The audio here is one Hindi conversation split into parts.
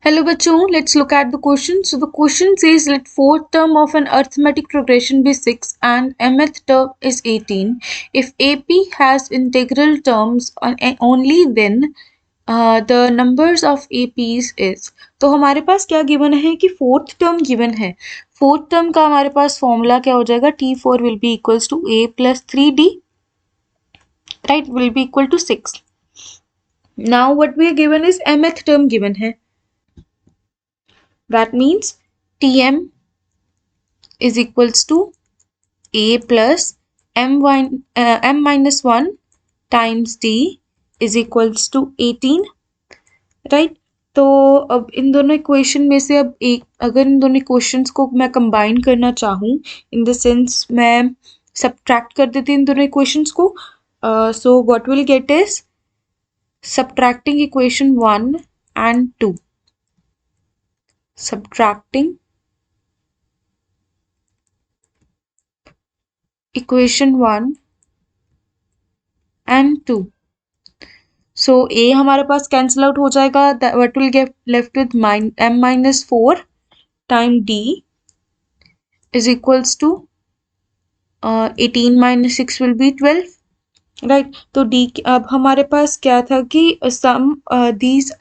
Hello bachon, let's look at the question. So the question says let fourth term of an arithmetic progression be 6 and mth term is 18. If AP has integral terms only then the numbers of APs is. तो हमारे पास क्या गिवन है कि फोर्थ टर्म गिवन है. फोर्थ टर्म का हमारे पास फॉर्मूला क्या हो जाएगा, T4 will be equals to A plus 3D, right, will be equal to 6. Now what we are given is mth term given है. That means Tm is equals to A plus m minus 1 times D is equals to 18, right? तो अब इन दोनों इक्वेशन में से अब एक, अगर इन दोनों इक्वेशंस को मैं कंबाइन करना चाहूँ, इन द सेंस मैं सब्ट्रैक्ट कर देती इन दोनों इक्वेशंस को, so what will get is subtracting equation 1 and 2, subtracting equation 1 and 2. So A हमारे पास कैंसिल आउट हो जाएगा, what will get left with m minus 4 time D is equals to 18 minus 6 will be 12, right? तो D अब हमारे पास क्या था कि sum these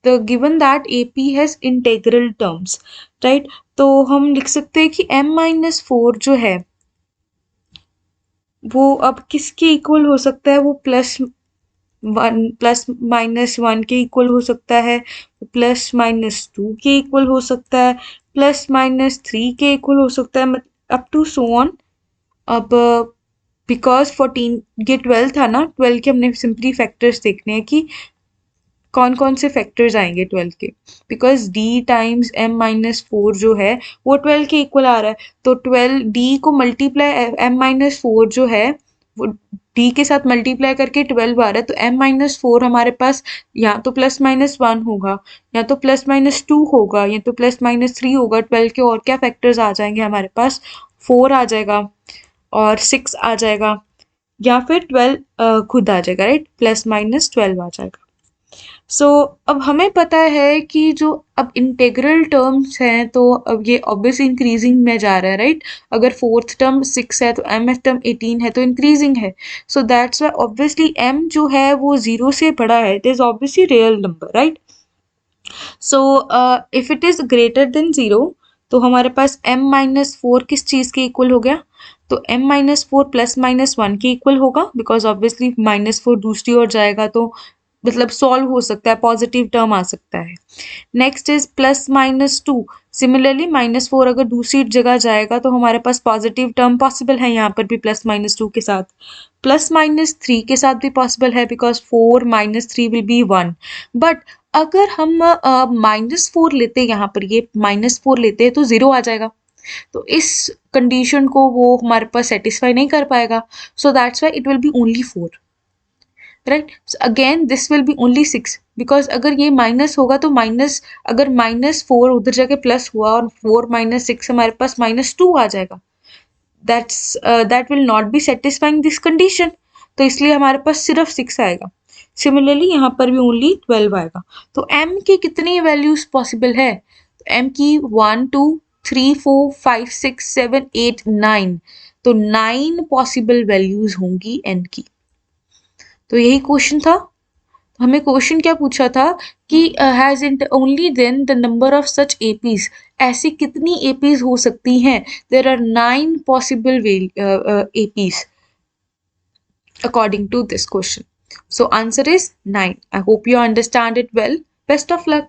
the given that AP has integral terms, right? तो हम लिख सकते हैं कि m minus 4 जो है वो अब किसके इक्वल हो सकता है, वो प्लस माइनस 1 के इक्वल हो सकता है, प्लस माइनस 2 के इक्वल हो सकता है, प्लस माइनस 3 के इक्वल हो सकता है, अप टू सो ऑन. अब बिकॉज 14 ये 12 था ना, 12 के हमने सिंपली फैक्टर्स देखने हैं कि कौन कौन से फैक्टर्स आएंगे 12 के, because d times m minus 4 जो है वो 12 के इक्वल आ रहा है. तो 12 d को मल्टीप्लाई m माइनस 4 जो है वो d के साथ मल्टीप्लाई करके 12 आ रहा है. तो m माइनस 4 हमारे पास या तो प्लस माइनस 1 होगा, या तो प्लस माइनस 2 होगा, या तो प्लस माइनस 3 होगा. 12 के और क्या फैक्टर्स आ जाएंगे हमारे पास, 4 आ जाएगा और 6 आ जाएगा, या फिर 12 खुद आ जाएगा, राइट, प्लस माइनस 12 आ जाएगा. सो अब हमें पता है कि जो अब इंटेग्रल टर्म्स हैं तो अब ये ऑब्वियसली इंक्रीजिंग में जा रहा है, राइट? अगर फोर्थ टर्म 6 है तो mth टर्म 18 है तो इंक्रीजिंग है. So that's why obviously m जो है वो 0 से बड़ा है, it is obviously real number, right? So if it is greater than 0 तो हमारे पास m माइनस 4 किस चीज़ के इक्वल हो गया, तो m माइनस 4 प्लस माइनस 1 के इक्वल होगा, बिकॉज ऑब्वियसली माइनस 4 दूसरी ओर जाएगा तो मतलब सॉल्व हो सकता है, पॉजिटिव टर्म आ सकता है. Next is plus minus 2. Similarly minus 4 अगर दूसरी जगह जाएगा तो हमारे पास पॉजिटिव टर्म पॉसिबल है यहाँ पर भी प्लस माइनस 2 के साथ. प्लस माइनस 3 के साथ भी पॉसिबल है because 4 minus 3 will be 1. But अगर हम माइनस 4 लेते हैं, यहाँ पर ये माइनस 4 लेते हैं तो 0 आ जाएगा. तो इस कंडीशन को वो हमारे पास सेटिस्फाई नहीं कर पाएगा. So that's why it will be only 4, right? Again this will be only 6 because अगर ये माइनस होगा तो माइनस, अगर माइनस 4 उधर जाके प्लस हुआ और 4 माइनस 6 हमारे पास माइनस 2 आ जाएगा. That will not be satisfying this condition. तो इसलिए हमारे पास सिर्फ 6 आएगा. सिमिलरली यहाँ पर भी ओनली 12 आएगा. तो m की कितनी वैल्यूज पॉसिबल है, तो m की 1 2 3 4 5 6 7 8 9, तो 9 पॉसिबल वैल्यूज होंगी n की. तो यही क्वेश्चन था. हमें क्वेश्चन क्या पूछा था कि has only then the number of such APs, ऐसी कितनी एपीज हो सकती हैं, there are 9 possible APs according to this question. So answer is 9. I hope you understand it well. Best of luck.